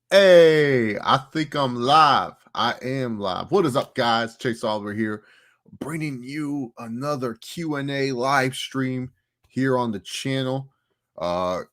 Hey, I think I'm live. I am live. What is up, guys? Chase Oliver here, bringing you another Q&A live stream here on the channel. Uh,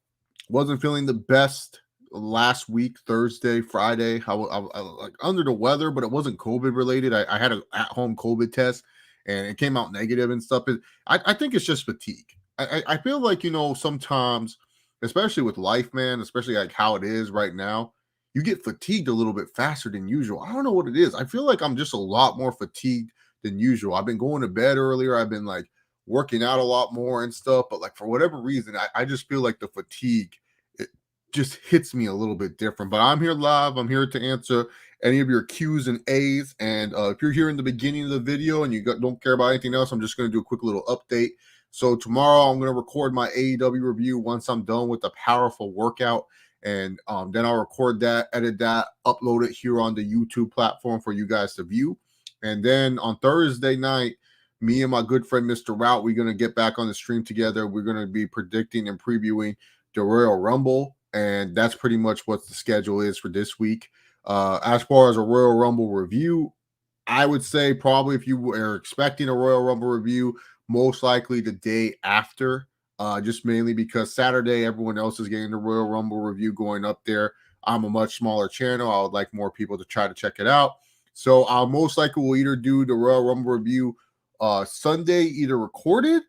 wasn't feeling the best last week, Thursday, Friday. I was like under the weather, but it wasn't COVID related. I had an at-home COVID test, and it came out negative and stuff. I think it's just fatigue. I feel like sometimes, especially with life, man, especially like how it is right now, you get fatigued a little bit faster than usual. I don't know what it is. I feel like I'm just a lot more fatigued than usual. I've been going to bed earlier. I've been like working out a lot more and stuff, but like for whatever reason, I just feel like the fatigue it just hits me a little bit different. But I'm here live. I'm here to answer any of your Q's and A's. And if you're here in the beginning of the video and don't care about anything else, I'm just going to do a quick little update. So tomorrow I'm going to record my AEW review once I'm done with the powerful workout. And then I'll record that, edit that, upload it here on the YouTube platform for you guys to view. And then on Thursday night, me and my good friend Mr. Route, we're going to get back on the stream together. We're going to be predicting and previewing the Royal Rumble, and that's pretty much what the schedule is for this week. As far as a Royal Rumble review, I would say probably if you were expecting a Royal Rumble review, most likely the day after, just mainly because Saturday everyone else is getting the Royal Rumble review going up there. I'm a much smaller channel. I would like more people to try to check it out. So I'll most likely will either do the Royal Rumble review Sunday, either recorded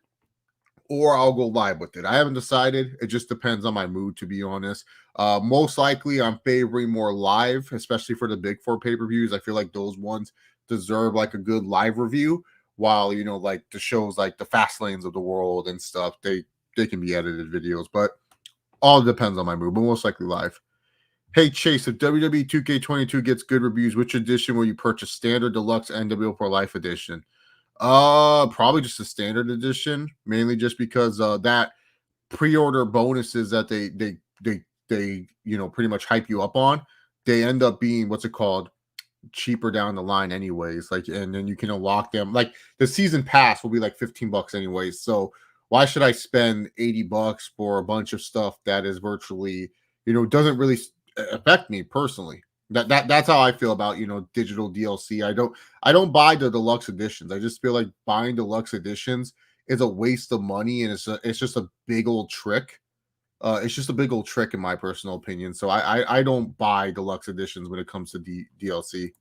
or I'll go live with it. I haven't decided. It just depends on my mood, to be honest. Most likely, I'm favoring more live, especially for the big four pay-per-views. I feel like those ones deserve like a good live review, while like the shows like the fast lanes of the world and stuff, they can be edited videos, but all depends on my mood, but most likely live. Hey Chase, if WWE 2K22 gets good reviews, which edition will you purchase? Standard, Deluxe, NWO for Life edition? Probably just a standard edition, mainly just because that pre-order bonuses that they pretty much hype you up on, they end up being what's it called, cheaper down the line anyways. Like, and then you can unlock them. Like the season pass will be like $15 anyways. So why should I spend $80 for a bunch of stuff that is virtually, doesn't really affect me personally? That's how I feel about digital DLC. I don't buy the deluxe editions. I just feel like buying deluxe editions is a waste of money, and it's just a big old trick. It's just a big old trick in my personal opinion. So I don't buy deluxe editions when it comes to DLC.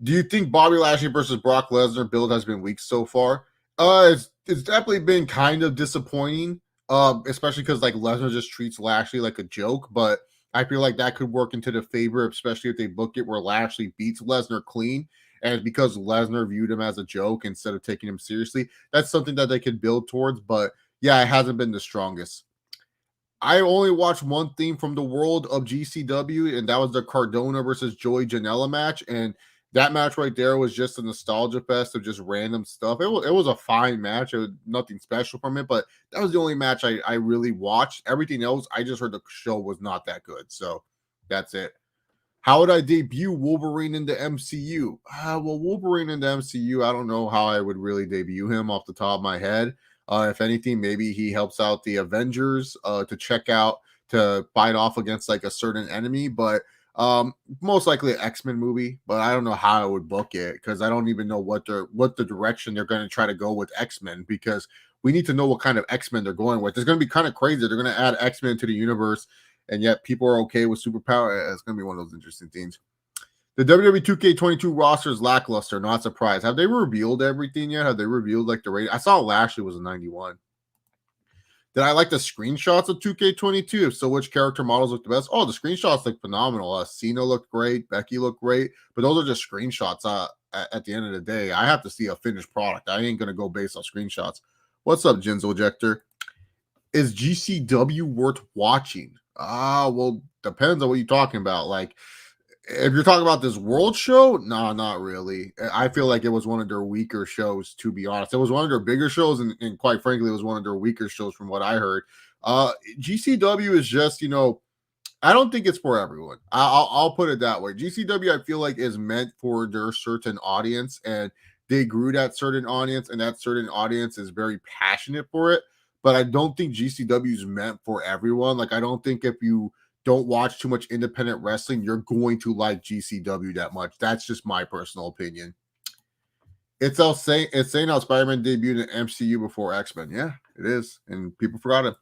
Do you think Bobby Lashley versus Brock Lesnar build has been weak so far? It's definitely been kind of disappointing. Especially because like Lesnar just treats Lashley like a joke, but I feel like that could work into the favor, especially if they book it where Lashley beats Lesnar clean. And it's because Lesnar viewed him as a joke instead of taking him seriously. That's something that they could build towards, but yeah, it hasn't been the strongest. I only watched one theme from the world of GCW, and that was the Cardona versus Joey Janela match. And that match right there was just a nostalgia fest of just random stuff. It was a fine match. It was nothing special from it, but that was the only match I really watched. Everything else, I just heard the show was not that good. So that's it. How would I debut Wolverine in the MCU? Well, Wolverine in the MCU, I don't know how I would really debut him off the top of my head. If anything, maybe he helps out the Avengers to fight off against like a certain enemy, but most likely an X-Men movie. But I don't know how I would book it because I don't even know what the direction they're going to try to go with X-Men, because we need to know what kind of X-Men they're going with. It's going to be kind of crazy. They're going to add X-Men to the universe, and yet people are okay with superpower. It's going to be one of those interesting things. The WWE 2K22 roster is lackluster. Not surprised. Have they revealed everything yet? Have they revealed like the rating? I saw Lashley was a 91. Did I like the screenshots of 2K22? If so, which character models look the best? Oh, the screenshots look phenomenal. Cena looked great. Becky looked great. But those are just screenshots. At the end of the day, I have to see a finished product. I ain't going to go based on screenshots. What's up, Jinzo Ejector? Is GCW worth watching? Well, depends on what you're talking about. Like, if you're talking about this world show, no, not really. I feel like it was one of their weaker shows, to be honest. It was one of their bigger shows, and quite frankly, it was one of their weaker shows from what I heard. GCW is just, I don't think it's for everyone. I'll put it that way. GCW, I feel like, is meant for their certain audience, and they grew that certain audience, and that certain audience is very passionate for it. But I don't think GCW is meant for everyone. Like, I don't think if you don't watch too much independent wrestling, you're going to like GCW that much. That's just my personal opinion. It's saying how Spider-Man debuted in MCU before X-Men. Yeah, it is. And people forgot it.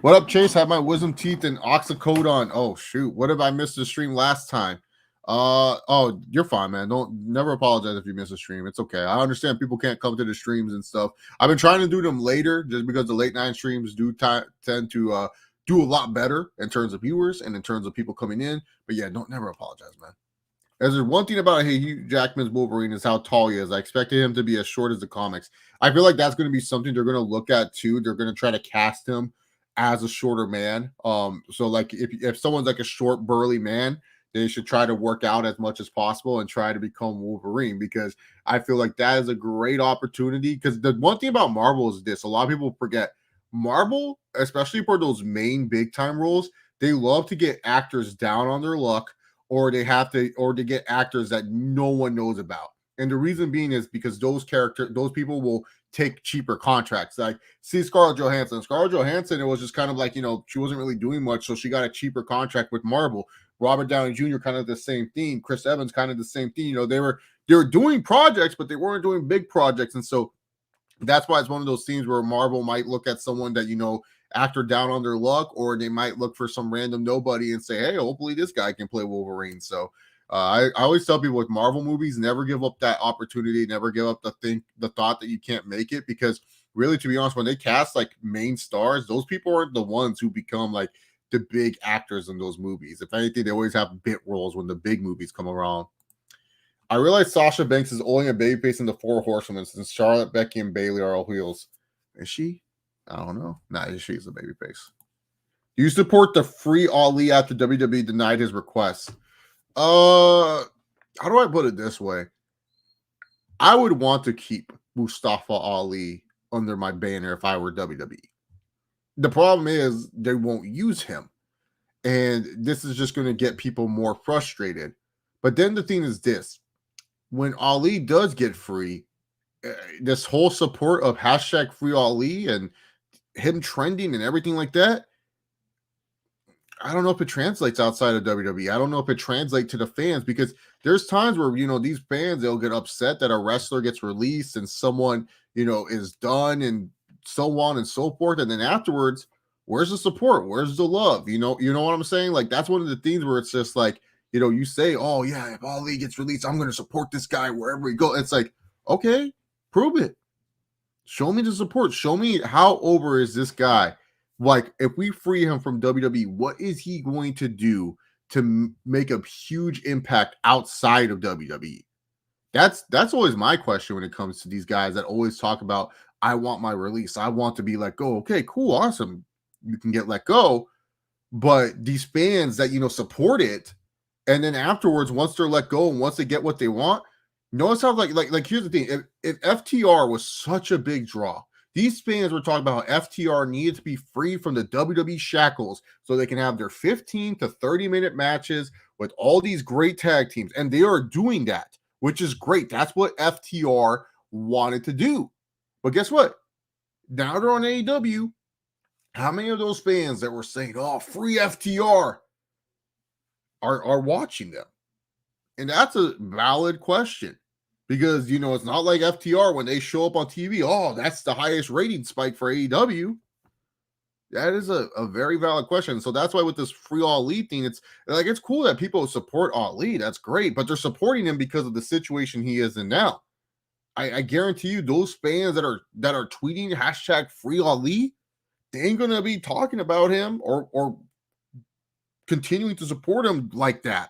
What up, Chase? Have my wisdom teeth and oxycodone. Oh shoot. What if I missed the stream last time? Oh, you're fine, man. Don't never apologize if you miss a stream. It's okay. I understand people can't come to the streams and stuff. I've been trying to do them later just because the late night streams do tend to do a lot better in terms of viewers and in terms of people coming in. But yeah, don't never apologize, man. There's one thing about Hugh Jackman's Wolverine is how tall he is. I expected him to be as short as the comics. I feel like that's going to be something they're going to look at too. They're going to try to cast him as a shorter man. So like if someone's like a short, burly man, they should try to work out as much as possible and try to become Wolverine, because I feel like that is a great opportunity. Because the one thing about Marvel is this: a lot of people forget Marvel, especially for those main big time roles, they love to get actors down on their luck, or they get actors that no one knows about. And the reason being is because those people will take cheaper contracts. Like, see Scarlett Johansson. Scarlett Johansson, it was just kind of like, she wasn't really doing much, so she got a cheaper contract with Marvel. Robert Downey Jr. kind of the same thing. Chris Evans kind of the same thing. They were doing projects, but they weren't doing big projects. And so that's why it's one of those things where Marvel might look at someone that, actor down on their luck, or they might look for some random nobody and say, hey, hopefully this guy can play Wolverine. So I always tell people with Marvel movies, never give up that opportunity, never give up the thought that you can't make it, because really, to be honest, when they cast like main stars, those people aren't the ones who become like the big actors in those movies. If anything, they always have bit roles when the big movies come around. I realize Sasha Banks is only a babyface in the Four Horsemen, since Charlotte, Becky, and Bayley are all heels. Is she? I don't know. Nah, she's a babyface. Do you support the free Ali after WWE denied his request? How do I put it this way? I would want to keep Mustafa Ali under my banner if I were WWE. The problem is they won't use him, and this is just going to get people more frustrated. But then the thing is this: when Ali does get free, this whole support of hashtag free Ali and him trending and everything like that, I don't know if it translates outside of WWE. I don't know if it translates to the fans, because there's times where, these fans, they'll get upset that a wrestler gets released and someone, is done and so on and so forth. And then afterwards, where's the support? Where's the love? You know what I'm saying? Like, that's one of the things where it's just like, you say, oh yeah, if Ali gets released, I'm going to support this guy wherever he goes. It's like, okay, prove it. Show me the support. Show me how over is this guy. Like, if we free him from WWE, what is he going to do to make a huge impact outside of WWE? That's always my question when it comes to these guys that always talk about, I want my release. I want to be let go. Okay, cool, awesome. You can get let go. But these fans that, support it, and then afterwards, once they're let go and once they get what they want, notice how like here's the thing: if FTR was such a big draw, these fans were talking about how FTR needed to be free from the WWE shackles so they can have their 15 to 30-minute matches with all these great tag teams, and they are doing that, which is great. That's what FTR wanted to do. But guess what? Now they're on AEW. How many of those fans that were saying, "Oh, free FTR," are watching them? And that's a valid question, because, it's not like FTR when they show up on TV, oh, that's the highest rating spike for AEW. That is a very valid question. So that's why with this free Ali thing, it's like, it's cool that people support Ali. That's great. But they're supporting him because of the situation he is in now. I guarantee you, those fans that are tweeting hashtag free Ali, they ain't going to be talking about him or continuing to support him like that.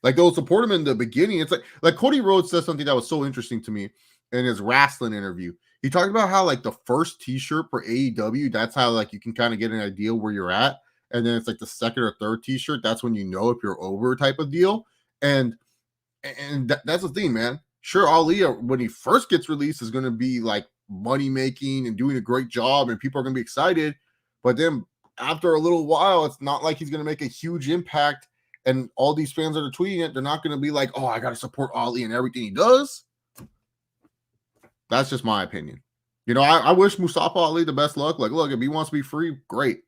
Like, they'll support him in the beginning. It's like Cody Rhodes says something that was so interesting to me in his wrestling interview. He talked about how, like, the first t-shirt for AEW, that's how, like, you can kind of get an idea where you're at. And then it's like the second or third t-shirt, that's when you know if you're over, type of deal. And that's the thing, man. Sure, Ali, when he first gets released, is going to be like money making and doing a great job, and people are going to be excited. But then after a little while, it's not like he's going to make a huge impact. And all these fans that are tweeting it, they're not going to be like, oh, I got to support Ali and everything he does. That's just my opinion. I wish Mustafa Ali the best luck. Like, look, if he wants to be free, great.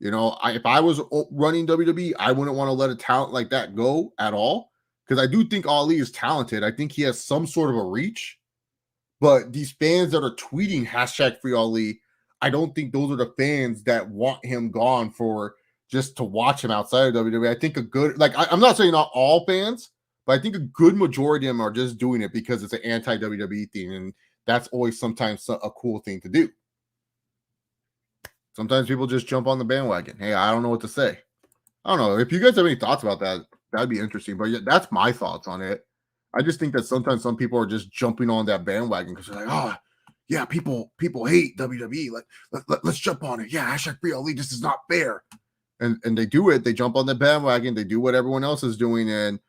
You know, if I was running WWE, I wouldn't want to let a talent like that go at all because I do think Ali is talented. I think he has some sort of a reach, but these fans that are tweeting hashtag free Ali, I don't think those are the fans that want him gone for just to watch him outside of WWE. I think a good, like, I'm not saying not all fans, but I think a good majority of them are just doing it because it's an anti WWE thing. And that's always sometimes a cool thing to do. Sometimes people just jump on the bandwagon. Hey, I don't know what to say. I don't know. If you guys have any thoughts about that, that'd be interesting. But yeah, that's my thoughts on it. I just think that sometimes some people are just jumping on that bandwagon because they're like, oh, yeah, people hate WWE. Like, let's jump on it. Yeah, hashtag free Ali. This is not fair. And they do it. They jump on the bandwagon. They do what everyone else is doing. And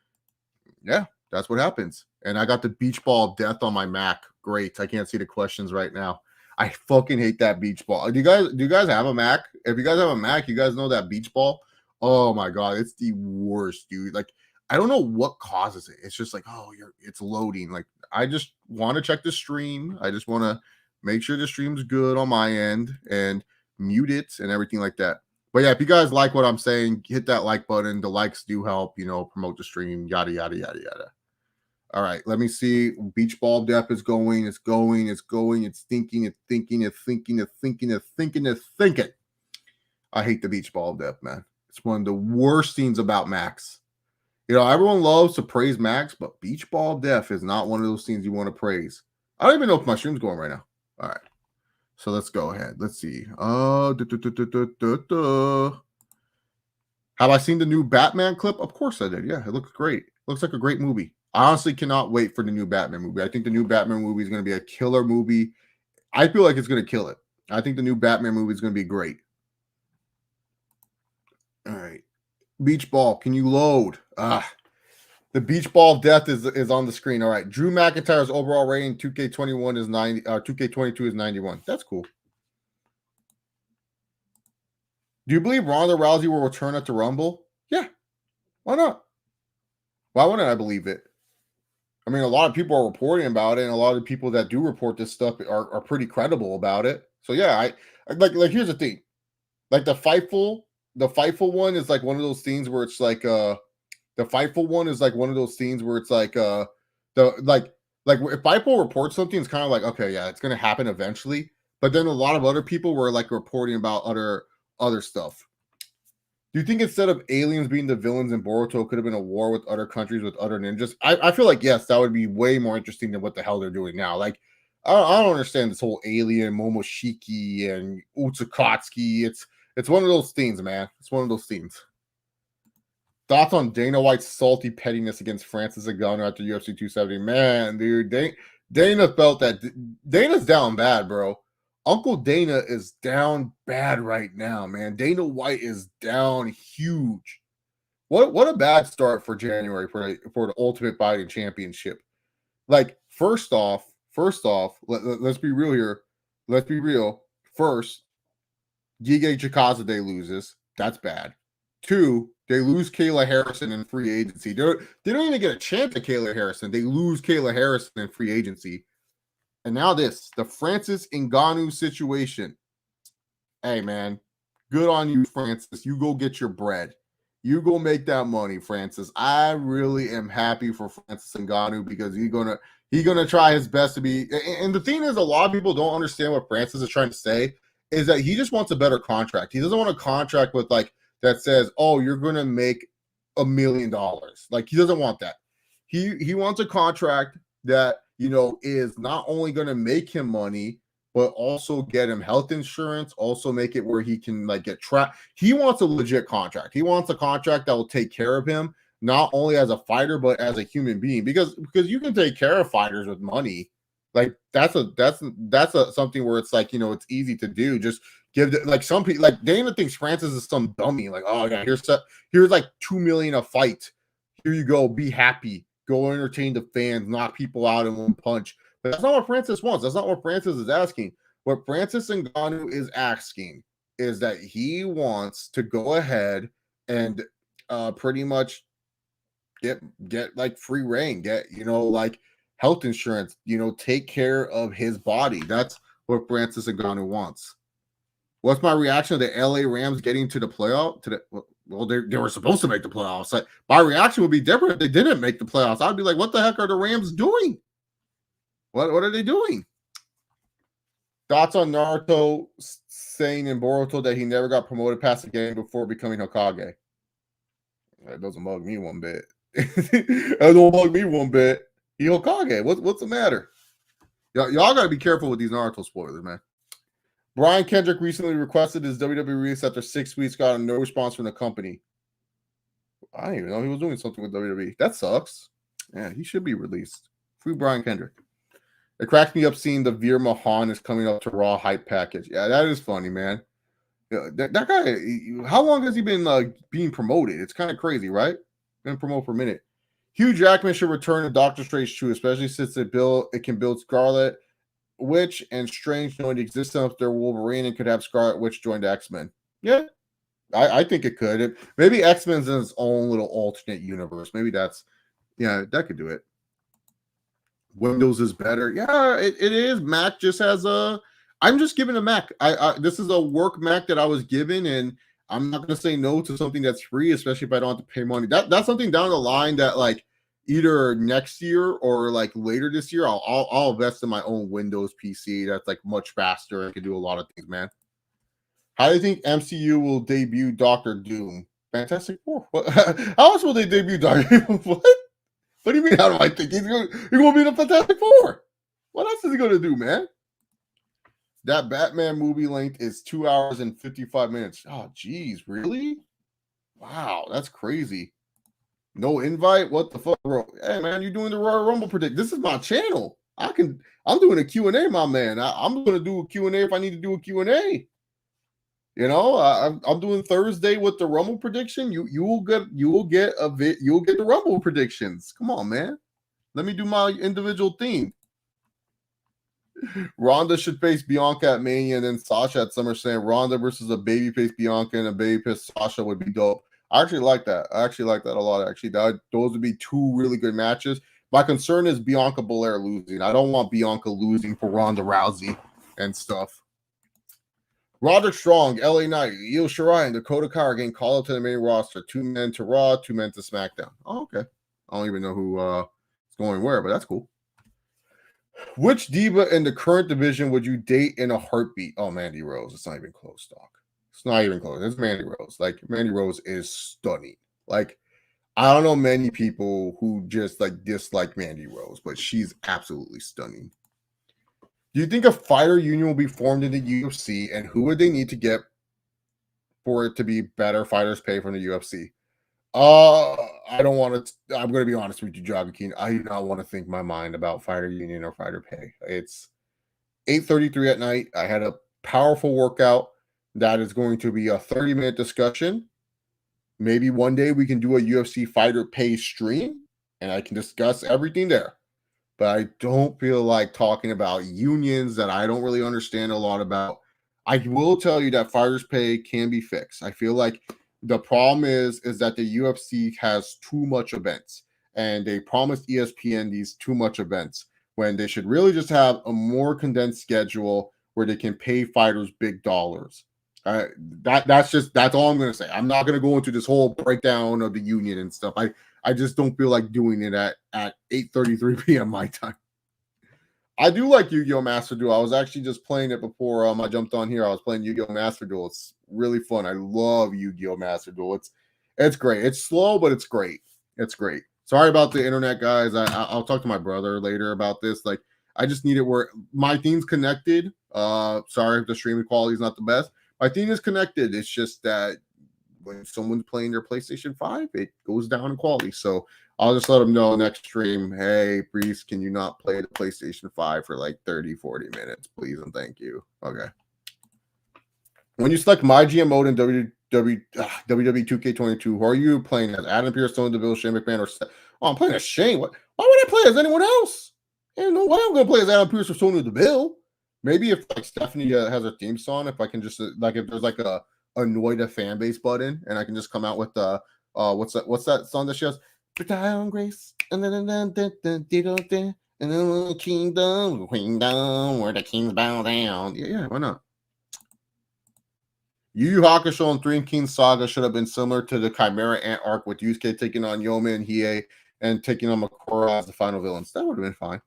yeah, that's what happens. And I got the beach ball of death on my Mac. Great. I can't see the questions right now. I fucking hate that beach ball. Do you guys have a Mac? If you guys have a Mac, you guys know that beach ball. Oh my god, it's the worst, dude. Like, I don't know what causes it. It's just like, oh, it's loading. Like, I just want to check the stream. I just want to make sure the stream's good on my end and mute it and everything like that. But yeah, if you guys like what I'm saying, hit that like button. The likes do help, promote the stream, yada yada yada yada. All right, let me see. Beach ball depth is going. It's going. It's going. It's thinking. It's thinking. It's thinking. It's thinking. It's thinking. It's thinking. I hate the beach ball depth, man. It's one of the worst things about Max. Everyone loves to praise Max, but beach ball depth is not one of those things you want to praise. I don't even know if my stream's going right now. All right, so let's go ahead. Let's see. Have I seen the new Batman clip? Of course I did. Yeah, it looks great. Looks like a great movie. I honestly cannot wait for the new Batman movie. I think the new Batman movie is going to be a killer movie. I feel like it's going to kill it. I think the new Batman movie is going to be great. All right. Beach ball. Can you load? The beach ball death is on the screen. All right. Drew McIntyre's overall rating 2K21 is 90. 2K22 is 91. That's cool. Do you believe Ronda Rousey will return at the Rumble? Yeah. Why not? Why wouldn't I believe it? I mean, a lot of people are reporting about it, and a lot of the people that do report this stuff are pretty credible about it. So yeah, I like here's the thing. Like the Fightful one is like one of those things where it's like the Fightful one is like one of those things where it's like if Fightful reports something, it's kind of like, okay, yeah, it's gonna happen eventually. But then a lot of other people were like reporting about other stuff. Do you think instead of aliens being the villains in Boruto could have been a war with other countries with other ninjas? I feel like yes, that would be way more interesting than what the hell they're doing now. Like, I don't understand this whole alien Momoshiki and Utsukatsuki. It's one of those things, man. It's one of those things. Thoughts on Dana White's salty pettiness against Francis Ngannou after UFC 270? Man, dude, Dana felt that Dana's down bad, bro. Uncle Dana is down bad right now, man. Dana White is down huge. What a bad start for January for the Ultimate Fighting Championship. Like, first off, let's be real here. Let's be real. First, Gige Chikazade loses. That's bad. Two, they lose Kayla Harrison in free agency. They don't even get a chance at Kayla Harrison. They lose Kayla Harrison in free agency. And now the Francis Ngannou situation. Hey, man, good on you, Francis. You go get your bread. You go make that money, Francis. I really am happy for Francis Ngannou because he's gonna try his best to be. And the thing is, a lot of people don't understand what Francis is trying to say. Is that he just wants a better contract. He doesn't want a contract with like that says, "Oh, you're gonna make $1 million." Like, he doesn't want that. He wants a contract that is not only going to make him money, but also get him health insurance, also make it where he can like get trapped. He wants a legit contract. He wants a contract that will take care of him, not only as a fighter, but as a human being, because you can take care of fighters with money. Like, that's something where it's like, it's easy to do. Just give like some people, like Dana thinks Francis is some dummy. Like, oh yeah, here's like $2 million a fight. Here you go. Be happy. Go entertain the fans, knock people out in one punch. But that's not what Francis wants. That's not what Francis is asking. What Francis Ngannou is asking is that he wants to go ahead and pretty much get like free reign, get like health insurance, take care of his body. That's what Francis Ngannou wants. What's my reaction to the LA Rams getting to the playoff? Well, they were supposed to make the playoffs. Like, my reaction would be different if they didn't make the playoffs. I'd be like, what the heck are the Rams doing? What are they doing? Thoughts on Naruto saying in Boruto that he never got promoted past the game before becoming Hokage? That doesn't bug me one bit. That don't bug me one bit. He Hokage. What's the matter? Y'all gotta be careful with these Naruto spoilers, man. Brian Kendrick recently requested his WWE release after 6 weeks, got no response from the company. I didn't even know he was doing something with WWE. That sucks. Yeah, he should be released. Free Brian Kendrick. It cracks me up seeing the Veer Mahan is coming up to Raw hype package. Yeah, that is funny, man. Yeah, that guy, how long has he been being promoted? It's kind of crazy, right? Been promoted for a minute. Hugh Jackman should return to Doctor Strange 2, especially since it can build Scarlet Witch and Strange knowing the existence of their Wolverine and could have Scarlet Witch join the X-Men. Yeah, I think it could. Maybe X-Men's in its own little alternate universe. Maybe that could do it. Windows is better. Yeah, it is. Mac just has I'm just giving a Mac. This is a work Mac that I was given, and I'm not going to say no to something that's free, especially if I don't have to pay money. That's something down the line that like either next year or like later this year, I'll invest in my own Windows PC that's like much faster and can do a lot of things, man. How do you think MCU will debut Doctor Doom? Fantastic Four. How else will they debut Doctor Doom? What? What do you mean? How do I think he's going to be the Fantastic Four? What else is he going to do, man? That Batman movie length is 2 hours and 55 minutes. Oh, geez, really? Wow, that's crazy. No invite? What the fuck, bro? Hey, man, you're doing the Royal Rumble predict. This is my channel. I'm doing a Q&A, my man. I'm going to do a Q&A if I need to do a Q&A. You know, I'm doing Thursday with the Rumble prediction. You will get the Rumble predictions. Come on, man. Let me do my individual theme. Ronda should face Bianca at Mania and then Sasha at SummerSlam. Ronda versus a babyface Bianca and a babyface Sasha would be dope. I actually like that. I actually like that a lot. Actually, those would be two really good matches. My concern is Bianca Belair losing. I don't want Bianca losing for Ronda Rousey and stuff. Roderick Strong, LA Knight, Io Shirai, and Dakota Kai getting called up to the main roster. 2 men to Raw, 2 men to SmackDown. Oh, okay. I don't even know who is going where, but that's cool. Which diva in the current division would you date in a heartbeat? Oh, Mandy Rose. It's not even close, Doc. It's not even close. It's Mandy Rose. Like, Mandy Rose is stunning. Like, I don't know many people who just like dislike Mandy Rose, but she's absolutely stunning. Do you think a fighter union will be formed in the UFC, and who would they need to get for it to be better fighters pay from the UFC? I don't want to. I'm going to be honest with you, Jogga King. I do not want to think my mind about fighter union or fighter pay. It's 8:33 at night. I had a powerful workout that is going to be a 30-minute discussion. Maybe one day we can do a UFC fighter pay stream, and I can discuss everything there. But I don't feel like talking about unions that I don't really understand a lot about. I will tell you that fighters pay can be fixed. I feel like the problem is that the UFC has too much events, and they promised ESPN these too much events when they should really just have a more condensed schedule where they can pay fighters big dollars. That's all I'm going to say. I'm not going to go into this whole breakdown of the union and stuff. I just don't feel like doing it at 8:33 p.m. my time. I do like Yu-Gi-Oh! Master Duel. I was actually just playing it before I jumped on here. I was playing Yu-Gi-Oh! Master Duel. It's really fun. I love Yu-Gi-Oh! Master Duel. It's great. It's slow, but it's great. It's great. Sorry about the internet, guys. I'll talk to my brother later about this. Like, I just need it where my theme's connected. Sorry if the streaming quality is not the best. My theme is connected. It's just that when someone's playing their PlayStation 5, it goes down in quality. So I'll just let them know next stream, hey, Priest, can you not play the PlayStation 5 for like 30, 40 minutes, please, and thank you. Okay. When you select my GM mode in WWE 2K22, who are you playing as? Adam Pearce, Sonya Deville, Shane McMahon, or oh, I'm playing as Shane. Why would I play as anyone else? Ain't no way I'm going to play as Adam Pearce or Sonya Deville. Maybe if like Stephanie has her theme song, if I can just like if there's like a annoy the fan base button, and I can just come out with the what's that song that she has? Down Grace, and then kingdom, queendom, where the kings bow down. Yeah, why not? Yu Yu Hakusho and Three Kings Saga should have been similar to the Chimera Ant arc with Yusuke taking on Yoma and Hiei and taking on Makura as the final villains. That would have been fine.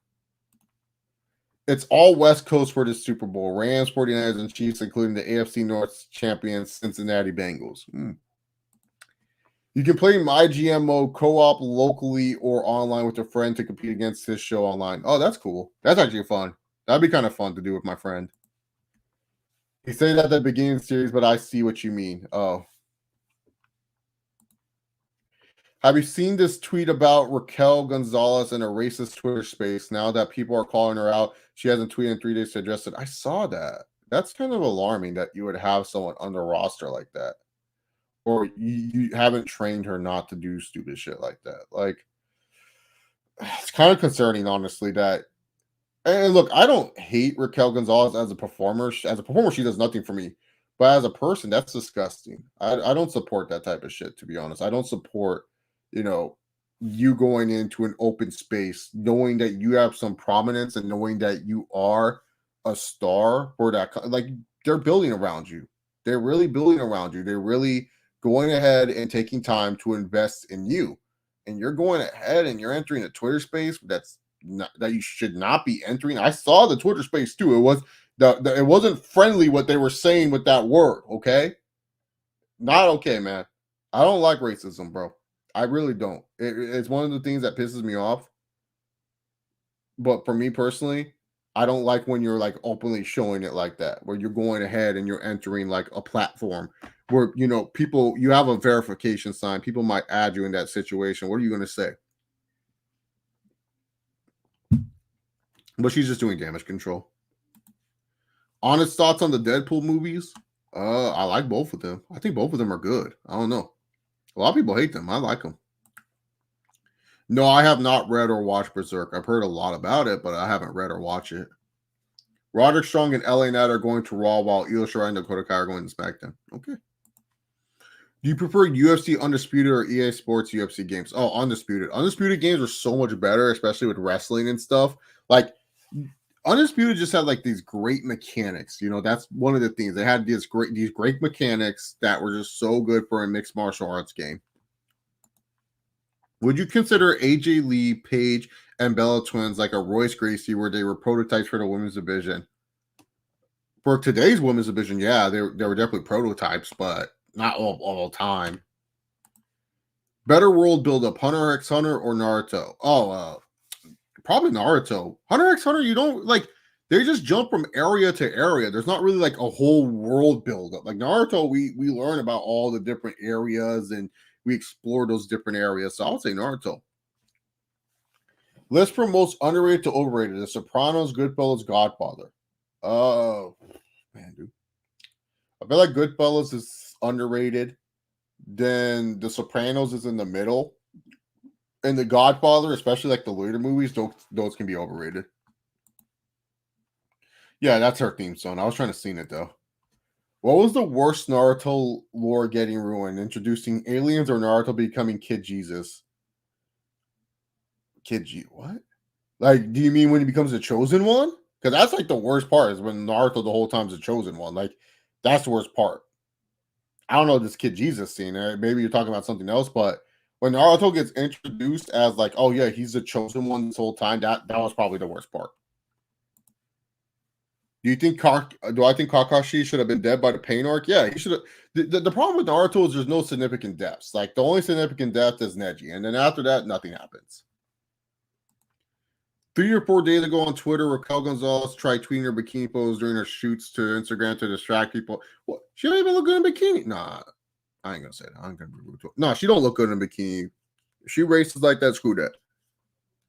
It's all West Coast for the Super Bowl. Rams, 49ers, and Chiefs, including the AFC North champions, Cincinnati Bengals. You can play My GM mode co-op locally or online with a friend to compete against his show online. Oh, that's cool. That's actually fun. That'd be kind of fun to do with my friend. He said that at the beginning of the series, but I see what you mean. Oh. Have you seen this tweet about Raquel Gonzalez in a racist Twitter space? Now that people are calling her out, she hasn't tweeted in 3 days to address it. I saw that. That's kind of alarming that you would have someone on the roster like that. Or you haven't trained her not to do stupid shit like that. Like, it's kind of concerning, honestly, that. And look, I don't hate Raquel Gonzalez as a performer. As a performer, she does nothing for me. But as a person, that's disgusting. I don't support that type of shit, to be honest. I don't support, you going into an open space, knowing that you have some prominence and knowing that you are a star for that. Like, they're building around you. They're really building around you. They're really going ahead and taking time to invest in you. And you're going ahead and you're entering a Twitter space that you should not be entering. I saw the Twitter space too. It was it wasn't friendly what they were saying with that word. Okay, not okay, man. I don't like racism, bro. I really don't. It's one of the things that pisses me off. But for me personally, I don't like when you're like openly showing it like that, where you're going ahead and you're entering like a platform where people, you have a verification sign. People might add you in that situation. What are you going to say? But she's just doing damage control. Honest thoughts on the Deadpool movies? I like both of them. I think both of them are good. I don't know. A lot of people hate them. I like them. No, I have not read or watched Berserk. I've heard a lot about it, but I haven't read or watched it. Roderick Strong and LA Knight are going to Raw while Io Shirai and Dakota Kai are going to SmackDown. Okay. Do you prefer UFC Undisputed or EA Sports UFC games? Oh, Undisputed. Undisputed games are so much better, especially with wrestling and stuff. Like, Undisputed just had like these great mechanics. That's one of the things. They had these great mechanics that were just so good for a mixed martial arts game. Would you consider AJ Lee, Paige, and Bella Twins like a Royce Gracie where they were prototypes for the women's division? For today's women's division, yeah, they were definitely prototypes, but not all time. Better world build-up, Hunter x Hunter or Naruto? Oh, probably Naruto. Hunter x Hunter, you don't like, they just jump from area to area. There's not really like a whole world build-up. Like Naruto, we learn about all the different areas and we explore those different areas. So I would say Naruto. List from most underrated to overrated: The Sopranos, Goodfellas, Godfather. Oh, man, dude. I feel like Goodfellas is underrated. Then The Sopranos is in the middle. And The Godfather, especially like the later movies, those can be overrated. Yeah, that's her theme song. I was trying to sing it though. What was the worst Naruto lore getting ruined? Introducing aliens or Naruto becoming Kid Jesus? What? Like, do you mean when he becomes the chosen one? Because that's like the worst part is when Naruto the whole time's the chosen one. Like, that's the worst part. I don't know this Kid Jesus scene. Maybe you're talking about something else, but when Naruto gets introduced as like, oh yeah, he's the chosen one this whole time, that was probably the worst part. Do I think Kakashi should have been dead by the pain arc? Yeah, he should have. The problem with Naruto is there's no significant deaths. Like, the only significant death is Neji, and then after that, nothing happens. 3 or 4 days ago on Twitter, Raquel Gonzalez tried tweeting her bikini photos during her shoots to Instagram to distract people. What? She don't even look good in bikini. Nah, I ain't gonna say that. I'm gonna be rude to her. No, she don't look good in a bikini. If she races like that, screw that.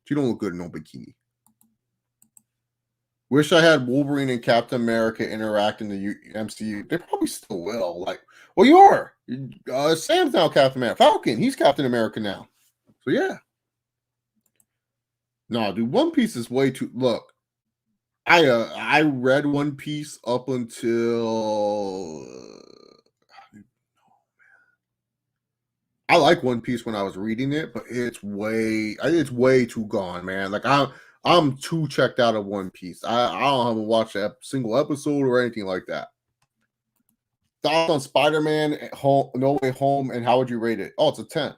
She don't look good in no bikini. Wish I had Wolverine and Captain America interact in the MCU. They probably still will. Like, well, you are. Sam's now Captain America. Falcon, he's Captain America now. So yeah. No, dude, One Piece is way too. Look, I read One Piece up until I like One Piece when I was reading it, but it's way too gone, man. Like, I'm too checked out of One Piece. I don't have to watch a single episode or anything like that. Thoughts on Spider-Man Home, No Way Home, and how would you rate it? Oh, it's a 10.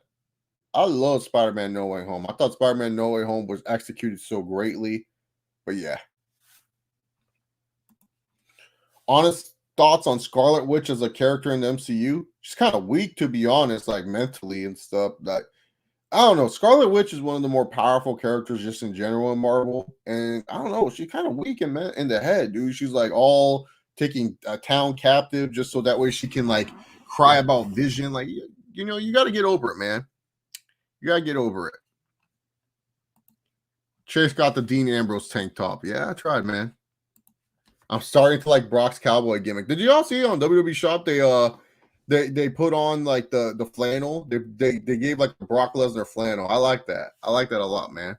I love Spider-Man No Way Home. I thought Spider-Man No Way Home was executed so greatly. But yeah. Honest thoughts on Scarlet Witch as a character in the MCU? She's kind of weak, to be honest, like mentally and stuff. Like, I don't know. Scarlet Witch is one of the more powerful characters just in general in Marvel. And I don't know. She's kind of weak in the head, dude. She's like all taking a town captive just so that way she can like cry about Vision. Like, you know, you got to get over it, man. You got to get over it. Chase got the Dean Ambrose tank top. Yeah, I tried, man. I'm starting to like Brock's cowboy gimmick. Did you all see on WWE Shop? They put on like the flannel. They gave like the Brock Lesnar flannel. I like that. I like that a lot, man.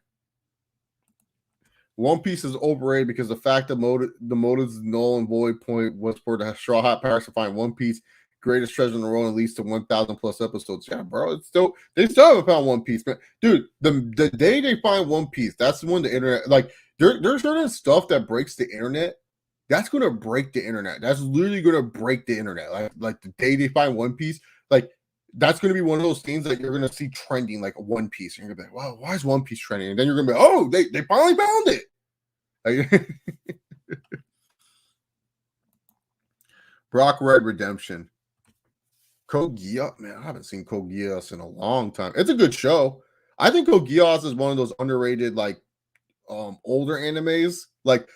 One Piece is overrated because the fact that the motive's null and void point was for the Straw Hat Pirates to find One Piece, greatest treasure in the world, at least to 1,000 plus episodes. Yeah, bro, they still haven't found One Piece, man. Dude, the day they find One Piece, that's when the internet like there's certain stuff that breaks the internet. That's gonna break the internet. That's literally gonna break the internet. Like the day they find One Piece, like that's gonna be one of those things that you're gonna see trending, like One Piece. And you're gonna be like, wow, why is One Piece trending? And then you're gonna be, oh, they finally found it. Like, Brock Red Redemption. Code Geass, man, I haven't seen Code Geass in a long time. It's a good show. I think Code Geass is one of those underrated, like older animes. Like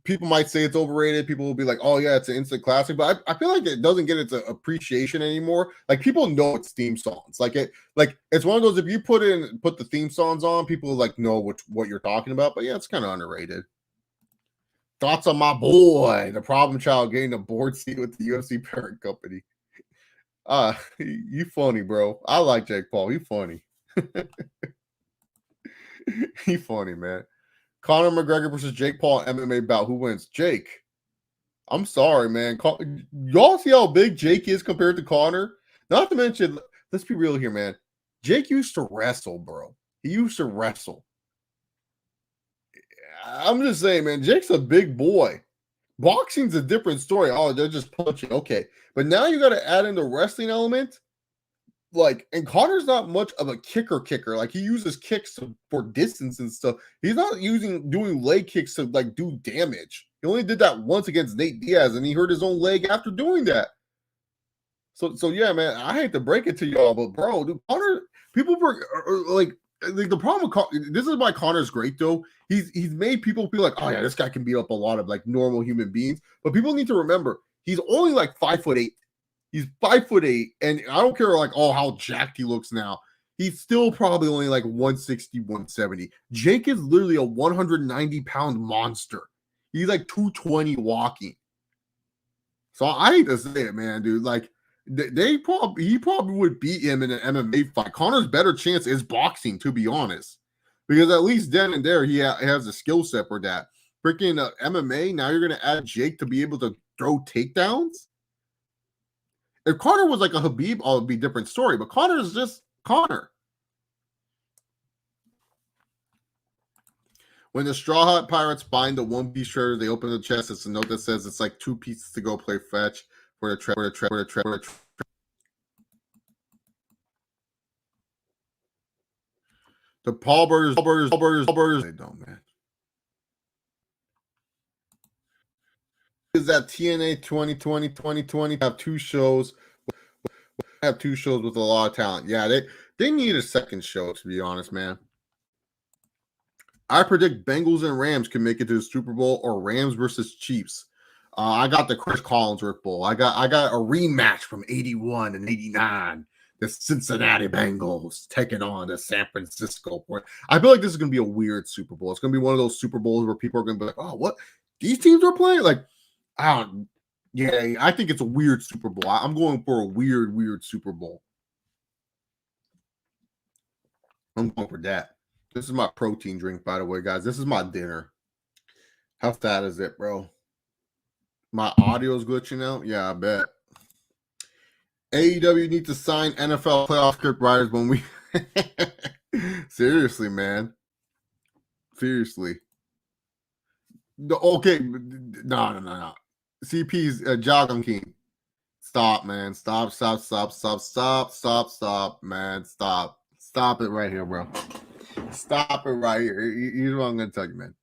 people might say it's overrated. People will be like, oh yeah, it's an instant classic, but I feel like it doesn't get its appreciation anymore. Like people know its theme songs. Like it's one of those, if you put the theme songs on, people like know what you're talking about. But yeah, it's kind of underrated. Thoughts on my boy, the problem child, getting a board seat with the UFC parent company. You funny, bro. I like Jake Paul. He funny. He funny, man. Conor McGregor versus Jake Paul MMA bout. Who wins? Jake. I'm sorry, man. Y'all see how big Jake is compared to Conor? Not to mention, let's be real here, man. Jake used to wrestle, bro. He used to wrestle. I'm just saying, man, Jake's a big boy. Boxing's a different story. Oh, they're just punching. Okay. But now you got to add in the wrestling element. Like, and Connor's not much of a kicker. Like, he uses kicks for distance and stuff. He's not doing leg kicks to like do damage. He only did that once against Nate Diaz, and he hurt his own leg after doing that. So yeah, man, I hate to break it to y'all, but bro, dude, Conor, people were like the problem with this is why Connor's great though. He's made people feel like, oh yeah, this guy can beat up a lot of like normal human beings. But people need to remember he's only like 5'8". He's 5'8", and I don't care like how jacked he looks now. He's still probably only like 160, 170. Jake is literally a 190-pound monster. He's like 220 walking. So I hate to say it, man, dude. Like he probably would beat him in an MMA fight. Connor's better chance is boxing, to be honest, because at least then and there he has a skill set for that. Freaking MMA. Now you're gonna add Jake to be able to throw takedowns. If Conor was like a Habib, it would be a different story. But Conor is just Conor. When the Straw Hat Pirates find the One Piece treasure, they open the chest. It's a note that says it's like 2 pieces to go play fetch for the treasure. The Paul Burgers. They don't, man. Is that TNA 2020 have 2 shows? Have 2 shows with a lot of talent. Yeah, they need a second show, to be honest, man. I predict Bengals and Rams can make it to the Super Bowl, or Rams versus Chiefs. I got the Chris Collinsworth Bowl. I got a rematch from 81 and 89. The Cincinnati Bengals taking on the San Francisco. I feel like this is going to be a weird Super Bowl. It's going to be one of those Super Bowls where people are going to be like, oh, what? These teams are playing? Like, yeah, I think it's a weird Super Bowl. I'm going for a weird Super Bowl. I'm going for that. This is my protein drink, by the way, guys. This is my dinner. How fat is it, bro? My audio's glitching out? Yeah, I bet. AEW needs to sign NFL playoff script writers when we... Seriously, man. Seriously. Okay. No. CP's Jogging King. Stop, man. Stop, man. Stop. Stop it right here, bro. Stop it right here. Here's what I'm going to tell you, man.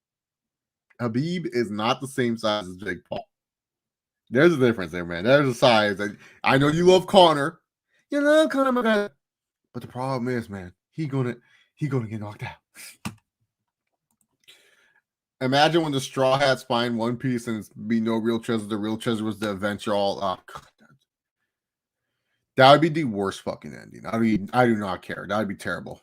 Habib is not the same size as Jake Paul. There's a difference there, man. There's a size. I know you love Conor. You love Conor McGregor. But the problem is, man, he gonna get knocked out. Imagine when the Straw Hats find One Piece and it's be no real treasure. The real treasure was the adventure all up. That would be the worst fucking ending. I do not care. That would be terrible.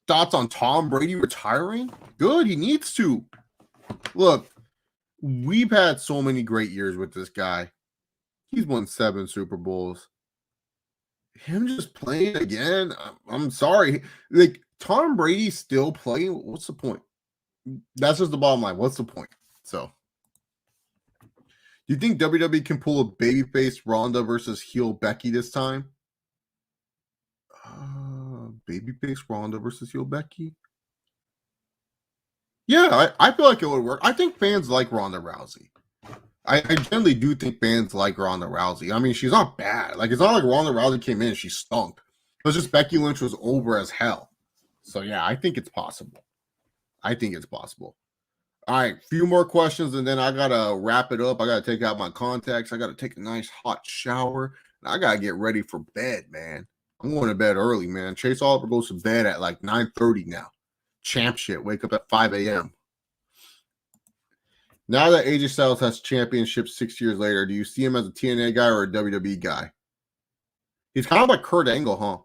Thoughts on Tom Brady retiring? Good. He needs to. Look, we've had so many great years with this guy. He's won 7 Super Bowls. Him just playing again, I'm sorry. Like, Tom Brady still playing? What's the point? That's just the bottom line. What's the point? So, do you think WWE can pull a babyface Ronda versus heel Becky this time? Babyface Ronda versus heel Becky? Yeah, I feel like it would work. I think fans like Ronda Rousey. I generally do think fans like Ronda Rousey. I mean, she's not bad. Like, it's not like Ronda Rousey came in and she stunk. It was just Becky Lynch was over as hell. So, yeah, I think it's possible. I think it's possible. All right, few more questions, and then I got to wrap it up. I got to take out my contacts. I got to take a nice hot shower. And I got to get ready for bed, man. I'm going to bed early, man. Chase Oliver goes to bed at like 9:30 now. Champ shit. Wake up at 5 a.m. Now that AJ Styles has championships 6 years later, do you see him as a TNA guy or a WWE guy? He's kind of like Kurt Angle, huh?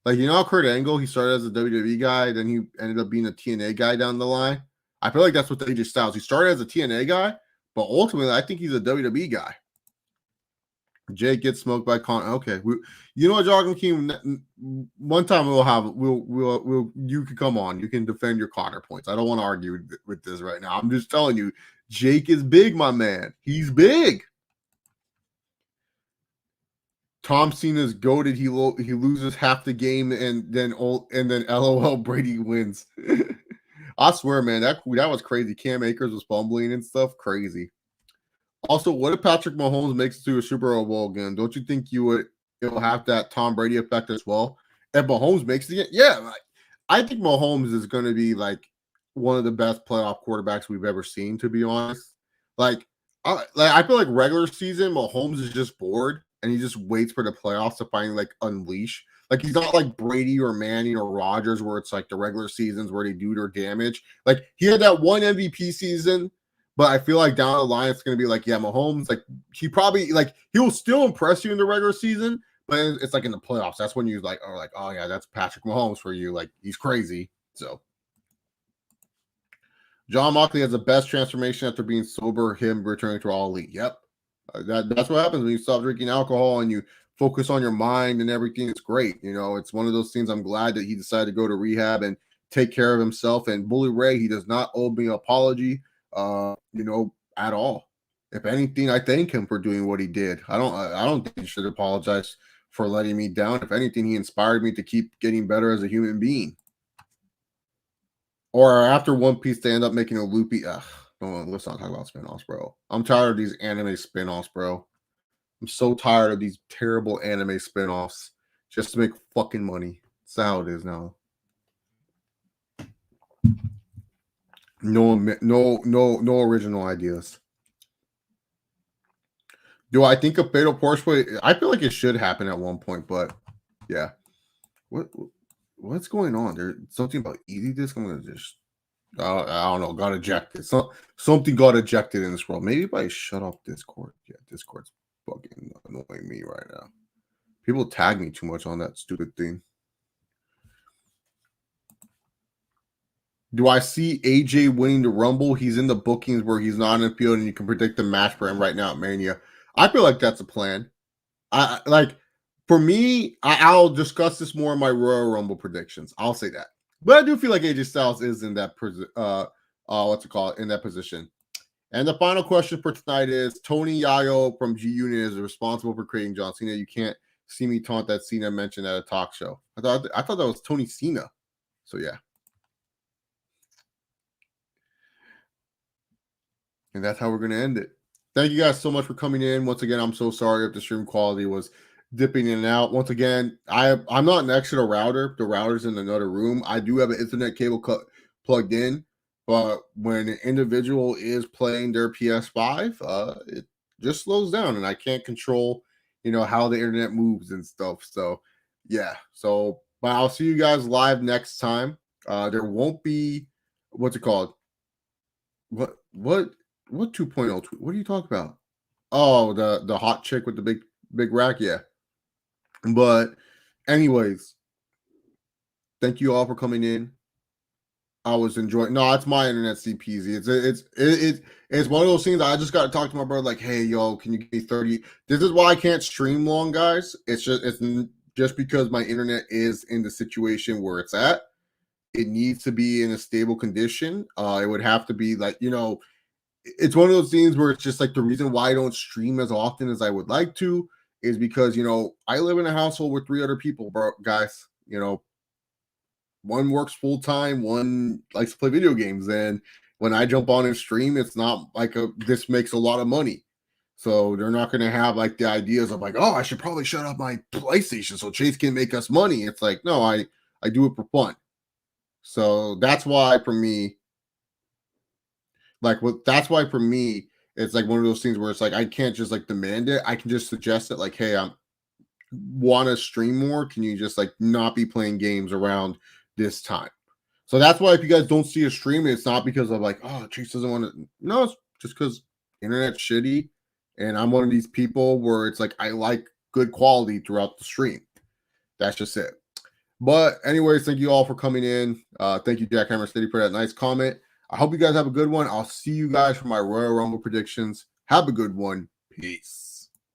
Like, you know how Kurt Angle, he started as a WWE guy, then he ended up being a TNA guy down the line? I feel like that's what AJ Styles. He started as a TNA guy, but ultimately, I think he's a WWE guy. Jake gets smoked by Conor. Okay, you know what, Jogging King? One time you can come on. You can defend your Conor points. I don't want to argue with this right now. I'm just telling you, Jake is big, my man. He's big. Tom Cena's goated. He loses half the game, and then LOL Brady wins. I swear, man, that was crazy. Cam Akers was fumbling and stuff. Crazy. Also, what if Patrick Mahomes makes it to a Super Bowl again? Don't you think it'll have that Tom Brady effect as well? If Mahomes makes it, yeah, I think Mahomes is going to be like one of the best playoff quarterbacks we've ever seen. To be honest, I feel like regular season Mahomes is just bored and he just waits for the playoffs to finally like unleash. Like, he's not like Brady or Manning or Rodgers where it's like the regular seasons where they do their damage. Like, he had that one MVP season. But I feel like down the line, it's going to be like, yeah, Mahomes, like, he'll still impress you in the regular season, but it's like in the playoffs. That's when you oh yeah, that's Patrick Mahomes for you. Like, he's crazy. So, John Moxley has the best transformation after being sober, him returning to All Elite. Yep. That's what happens when you stop drinking alcohol and you focus on your mind and everything. It's great. You know, it's one of those things. I'm glad that he decided to go to rehab and take care of himself. And Bully Ray, he does not owe me an apology. At all. If anything, I thank him for doing what he did. I don't think he should apologize for letting me down. If anything, he inspired me to keep getting better as a human being. Or after One Piece, they end up making a loopy. Let's not talk about spinoffs, bro. I'm tired of these anime spinoffs, bro. I'm so tired of these terrible anime spinoffs just to make fucking money. That's how it is now. No original ideas. Do I think a fatal Porsche? I feel like it should happen at one point, but yeah. What's going on? There's something about easy disc. I'm gonna just I don't know. Got ejected. Something got ejected in this world. Maybe if I shut off Discord. Yeah, Discord's fucking annoying me right now. People tag me too much on that stupid thing. Do I see AJ winning the Rumble? He's in the bookings where he's not in the field and you can predict the match for him right now at Mania. I feel like that's a plan. For me, I'll discuss this more in my Royal Rumble predictions. I'll say that. But I do feel like AJ Styles is in that in that position. And the final question for tonight is Tony Yayo from G Unit is responsible for creating John Cena. You can't see me taunt that Cena mentioned at a talk show. I thought that was Tony Cena. So yeah. And that's how we're going to end it. Thank you guys so much for coming in. Once again, I'm so sorry if the stream quality was dipping in and out. Once again, I'm not next to the router. The router's in another room. I do have an Ethernet cable plugged in, but when an individual is playing their PS5, it just slows down, and I can't control, how the internet moves and stuff. So, yeah. So, but I'll see you guys live next time. There won't be what's it called? What 2.0? What are you talking about? Oh, the hot chick with the big rack, yeah. But anyways, thank you all for coming in. I was enjoying. No, it's my internet CPZ. It's one of those things. I just got to talk to my brother. Like, hey, yo, can you give me 30? This is why I can't stream long, guys. It's just because my internet is in the situation where it's at. It needs to be in a stable condition. It would have to be like, it's one of those things where it's just like the reason why I don't stream as often as I would like to is because I live in a household with 3 other people, bro, guys. One works full time, one likes to play video games, and when I jump on and stream, it's not like this makes a lot of money. So they're not going to have like the ideas of like, oh, I should probably shut up my PlayStation so Chase can make us money. It's like, no, I do it for fun. So that's why for me, that's why for me, it's like one of those things where it's like I can't just like demand it. I can just suggest it like, hey, I want to stream more. Can you just like not be playing games around this time? So that's why if you guys don't see a stream, it's not because of like, oh, Chase doesn't want to. No, it's just because internet's shitty. And I'm one of these people where it's like I like good quality throughout the stream. That's just it. But anyways, thank you all for coming in. Thank you, Jackhammer City, for that nice comment. I hope you guys have a good one. I'll see you guys for my Royal Rumble predictions. Have a good one. Peace.